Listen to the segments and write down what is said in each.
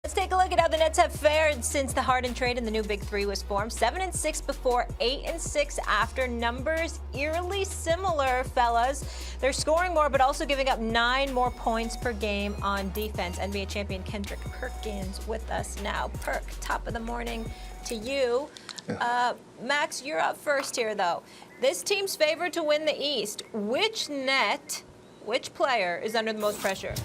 Let's take a look at how the Nets have fared since the Harden trade and the new Big Three was formed. 7-6 before, 8-6 after. Numbers eerily similar, fellas. They're scoring more, but also giving up 9 more points per game on defense. NBA champion Kendrick Perkins with us now. Perk, top of the morning to you. Max, you're up first here, though. This team's favored to win the East. Which player is under the most pressure?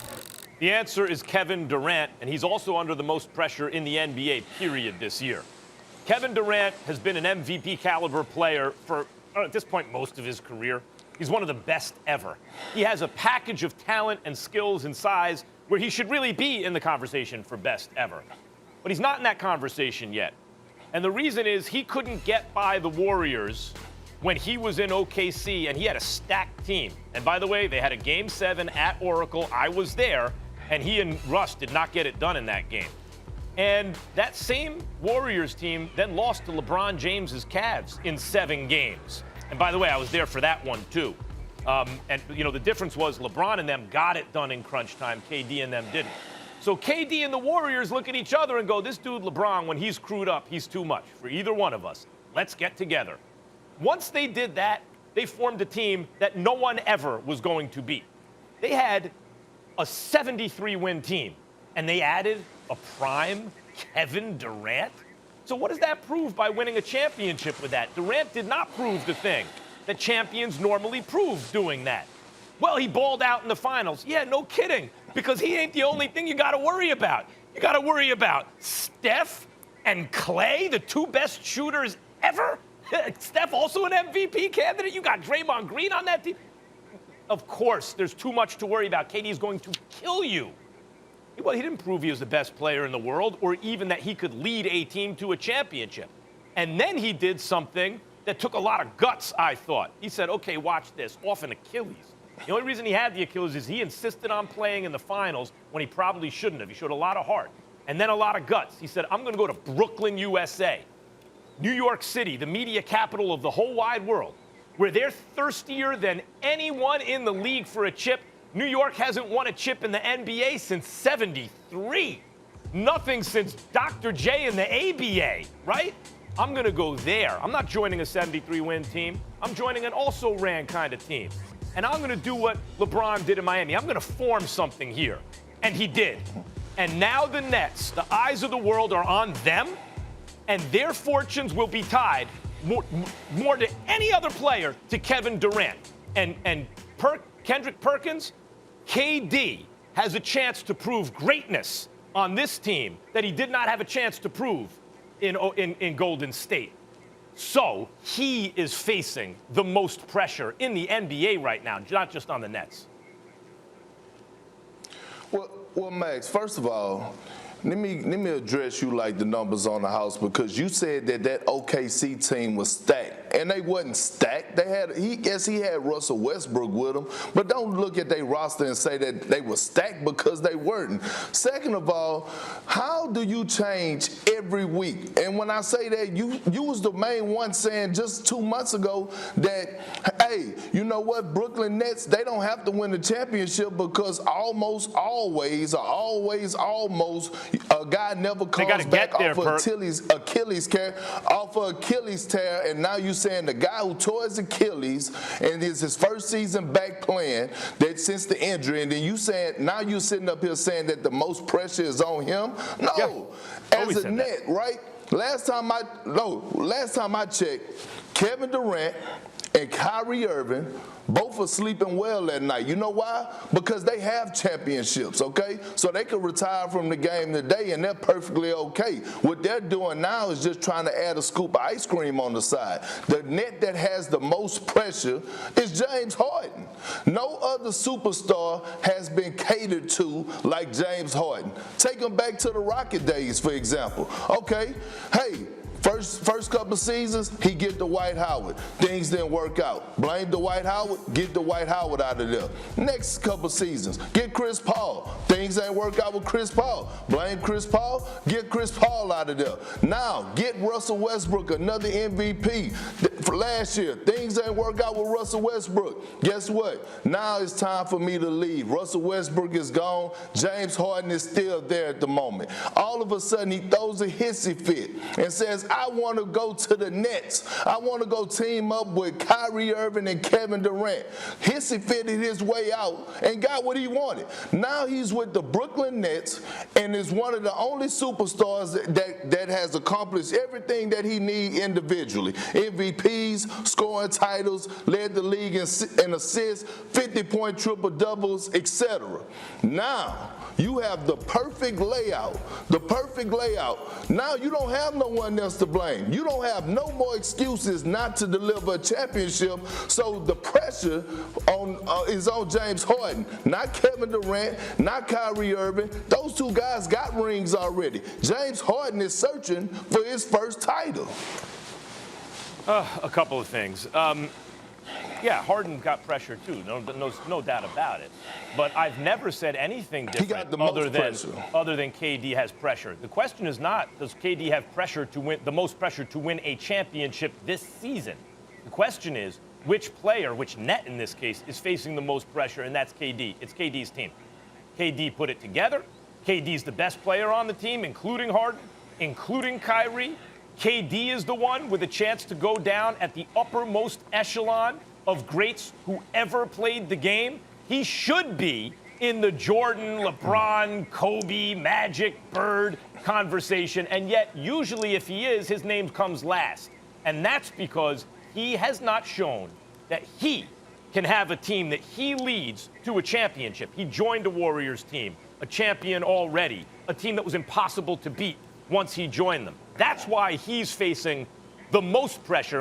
The answer is Kevin Durant, and he's also under the most pressure in the NBA, period, this year. Kevin Durant has been an MVP caliber player for, at this point, most of his career. He's one of the best ever. He has a package of talent and skills and size where he should really be in the conversation for best ever. But he's not in that conversation yet. And the reason is he couldn't get by the Warriors when he was in OKC, and he had a stacked team. And by the way, they had a Game 7 at Oracle. I was there. And he and Russ did not get it done in that game. And that same Warriors team then lost to LeBron James's Cavs in 7 games. And by the way, I was there for that one, too. And, you know, the difference was LeBron and them got it done in crunch time. KD and them didn't. So KD and the Warriors look at each other and go, this dude LeBron, when he's crewed up, he's too much for either one of us. Let's get together. Once they did that, they formed a team that no one ever was going to beat. They had a 73-win team, and they added a prime Kevin Durant. So what does that prove by winning a championship with that? Durant did not prove the thing that champions normally prove doing that. Well, he balled out in the finals. Yeah, no kidding, because he ain't the only thing you got to worry about. You got to worry about Steph and Clay, the 2 best shooters ever. Steph also an MVP candidate. You got Draymond Green on that team. Of course, there's too much to worry about. KD is going to kill you. Well, he didn't prove he was the best player in the world or even that he could lead a team to a championship. And then he did something that took a lot of guts, I thought. He said, okay, watch this, off an Achilles. The only reason he had the Achilles is he insisted on playing in the finals when he probably shouldn't have. He showed a lot of heart and then a lot of guts. He said, I'm going to go to Brooklyn, USA, New York City, the media capital of the whole wide world, where they're thirstier than anyone in the league for a chip. New York hasn't won a chip in the NBA since '73. Nothing since Dr. J and the ABA, right? I'm going to go there. I'm not joining a 73-win team. I'm joining an also-ran kind of team. And I'm going to do what LeBron did in Miami. I'm going to form something here. And he did. And now the Nets, the eyes of the world are on them, and their fortunes will be tied more than any other player to Kevin Durant. And Kendrick Perkins, KD has a chance to prove greatness on this team that he did not have a chance to prove in Golden State. So he is facing the most pressure in the NBA right now, not just on the Nets. Well, Max, first of all, let me address you like the numbers on the house, because you said that OKC team was stacked, and they wasn't stacked. They had he had Russell Westbrook with them, but don't look at their roster and say that they were stacked, because they weren't. Second of all, how do you change every week? And when I say that, you was the main one saying just 2 months ago that, hey, you know what, Brooklyn Nets, they don't have to win the championship because almost always a guy never comes back off of Achilles tear, and now you saying the guy who tore his Achilles and is his first season back playing that since the injury, and then you saying now you sitting up here saying that the most pressure is on him? No, yeah. As a net, right? Last time I checked, Kevin Durant and Kyrie Irving both are sleeping well that night. You know why? Because they have championships, okay? So they could retire from the game today, and they're perfectly okay. What they're doing now is just trying to add a scoop of ice cream on the side. The net that has the most pressure is James Harden. No other superstar has been catered to like James Harden. Take him back to the Rocket days, for example. Okay, hey, first First couple seasons, he get Dwight Howard. Things didn't work out. Blame Dwight Howard, get Dwight Howard out of there. Next couple seasons, get Chris Paul. Things ain't work out with Chris Paul. Blame Chris Paul, get Chris Paul out of there. Now, get Russell Westbrook, another MVP. For last year, things ain't work out with Russell Westbrook. Guess what? Now it's time for me to leave. Russell Westbrook is gone. James Harden is still there at the moment. All of a sudden, he throws a hissy fit and says, I want to go to the Nets. I want to go team up with Kyrie Irving and Kevin Durant. Hissy fitted his way out and got what he wanted. Now he's with the Brooklyn Nets and is one of the only superstars that has accomplished everything that he needs individually. MVPs, scoring titles, led the league in assists, 50-point triple-doubles, etc. Now, you have the perfect layout. The perfect layout. Now you don't have no one else to blame. You don't have no more excuses not to deliver a championship. So the pressure is on James Harden, not Kevin Durant, not Kyrie Irving. Those two guys got rings already. James Harden is searching for his first title. A couple of things. Yeah, Harden got pressure too, no doubt about it. But I've never said anything different other than KD has pressure. The question is not, does KD have pressure to win, the most pressure to win a championship this season? The question is, which player, which net in this case, is facing the most pressure, and that's KD. It's KD's team. KD put it together. KD's the best player on the team, including Harden, including Kyrie. KD is the one with a chance to go down at the uppermost echelon of greats who ever played the game. He should be in the Jordan, LeBron, Kobe, Magic, Bird conversation, and yet usually if he is, his name comes last. And that's because he has not shown that he can have a team that he leads to a championship. He joined a Warriors team, a champion already, a team that was impossible to beat once he joined them. That's why he's facing the most pressure.